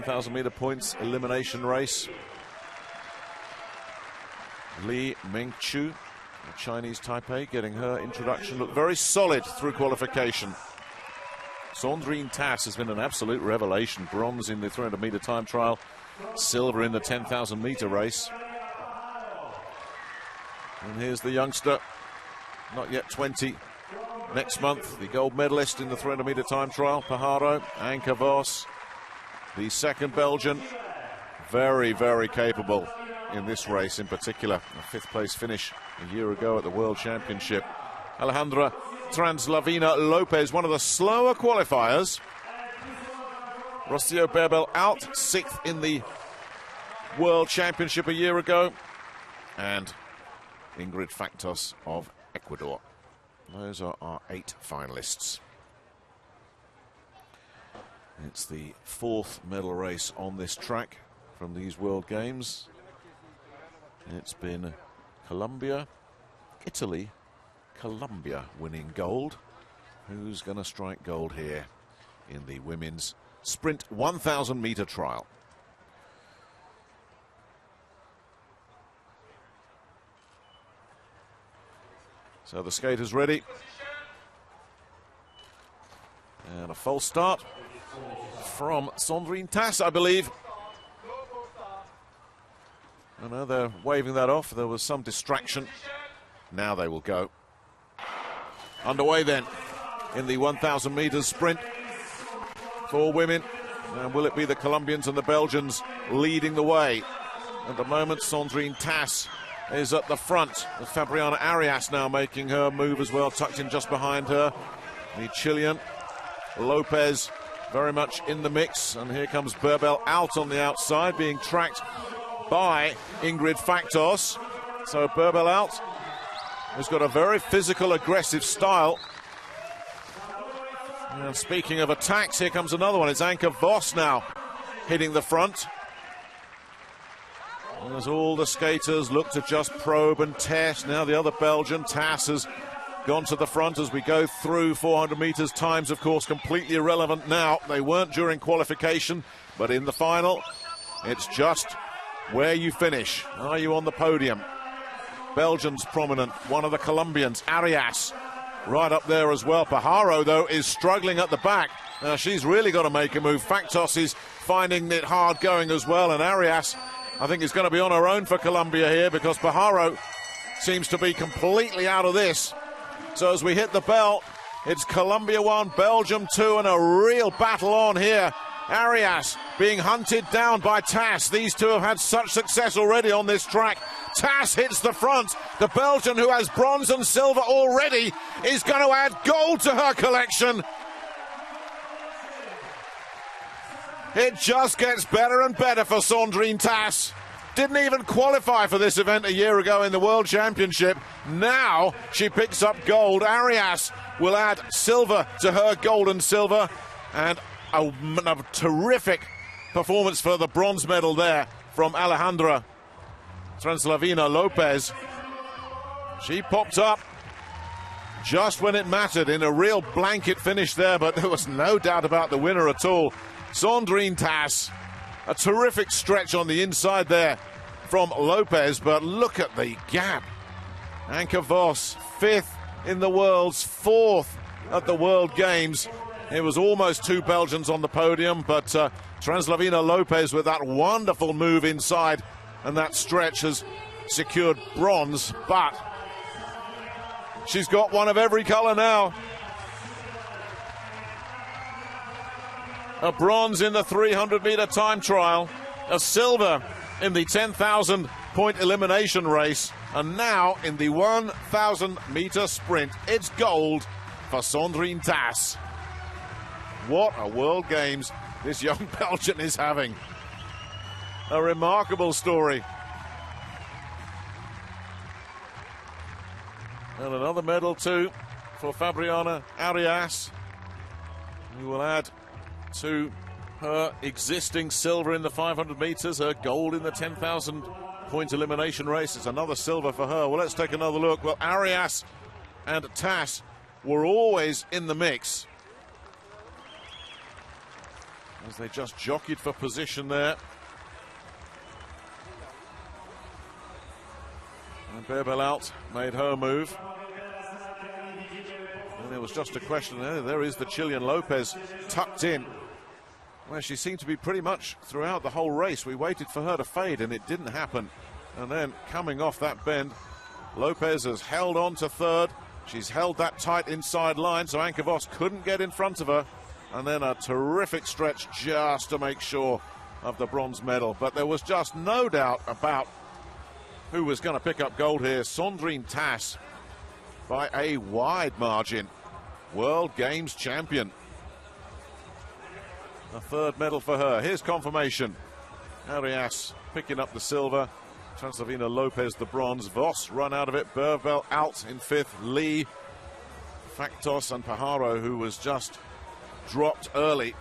10,000-meter points elimination race. Li Mingchu, the Chinese Taipei, getting her introduction. Looked very solid through qualification. Sandrine Tass has been an absolute revelation. Bronze in the 300-meter time trial, silver in the 10,000-meter race. And here's the youngster, not yet 20. Next month, the gold medalist in the 300-meter time trial, Pajaro, Anke Vos, the second Belgian. Very, very capable in this race in particular. A fifth-place finish a year ago at the World Championship. Alejandra Translavina Lopez, one of the slower qualifiers. Rocio Berbel out, 6th in the World Championship a year ago. And Ingrid Factos of Ecuador. Those are our 8 finalists. It's the 4th medal race on this track from these World Games. It's been Colombia, Italy, Colombia winning gold. Who's going to strike gold here in the women's sprint 1,000-meter trial? So the skaters ready. And a false start from Sandrine Tass, I believe. I know they're waving that off. There was some distraction. Now they will go. Underway then in the 1,000 meters sprint for women. And will it be the Colombians and the Belgians leading the way? At the moment, Sandrine Tass is at the front. Fabriana Arias now making her move as well, tucked in just behind her. The Chilean Lopez very much in the mix. And here comes Berbel out on the outside, being tracked by Ingrid Factos. So Berbel out, who's got a very physical, aggressive style. And speaking of attacks, here comes another one. It's Anke Vos now hitting the front. As all the skaters look to just probe and test. Now the other Belgian, Tass, has gone to the front as we go through 400 meters. Times, of course, completely irrelevant now. They weren't during qualification, but in the final, it's just where you finish. Are you on the podium? Belgians prominent, one of the Colombians, Arias, right up there as well. Pajaro, though, is struggling at the back. Now she's really got to make a move. Factos is finding it hard going as well, and Arias, I think, is going to be on her own for Colombia here, because Pajaro seems to be completely out of this. So as we hit the bell, it's Colombia 1, Belgium 2, and a real battle on here. Arias being hunted down by Tass. These two have had such success already on this track. Tass hits the front. The Belgian, who has bronze and silver already, is going to add gold to her collection. It just gets better and better for Sandrine Tass. Didn't even qualify for this event a year ago in the World Championship. Now she picks up gold. Arias will add silver to her gold and silver. And a terrific performance for the bronze medal there from Alejandra Translavina Lopez. She popped up just when it mattered in a real blanket finish there, but there was no doubt about the winner at all. Sandrine Tass, a terrific stretch on the inside there from Lopez, but look at the gap. Anke Vos, 5th in the world's, 4th at the World Games. It was almost 2 Belgians on the podium, but Translavina Lopez with that wonderful move inside and that stretch has secured bronze, but she's got one of every colour now. A bronze in the 300-meter time trial, a silver in the 10,000-point elimination race, and now in the 1,000-meter sprint, it's gold for Sandrine Tass. What a World Games this young Belgian is having. A remarkable story. And another medal too for Fabriana Arias, who will add to her existing silver in the 500 meters, her gold in the 10,000 point elimination race. It's another silver for her. Well, let's take another look. Well, Arias and Tass were always in the mix. as they just jockeyed for position there. And Bebel out, made her move. And it was just a question. There is the Chilean Lopez tucked in, where she seemed to be pretty much throughout the whole race. We waited for her to fade and it didn't happen. And then coming off that bend, Lopez has held on to third. She's held that tight inside line, so Anke Vos couldn't get in front of her. And then a terrific stretch just to make sure of the bronze medal. But there was just no doubt about who was going to pick up gold here. Sandrine Tas, by a wide margin, World Games champion. A third medal for her. Here's confirmation. Arias picking up the silver. Translavina Lopez the bronze. Vos run out of it. Bebel out in fifth. Lee, Factos and Pajaro, who was just dropped early,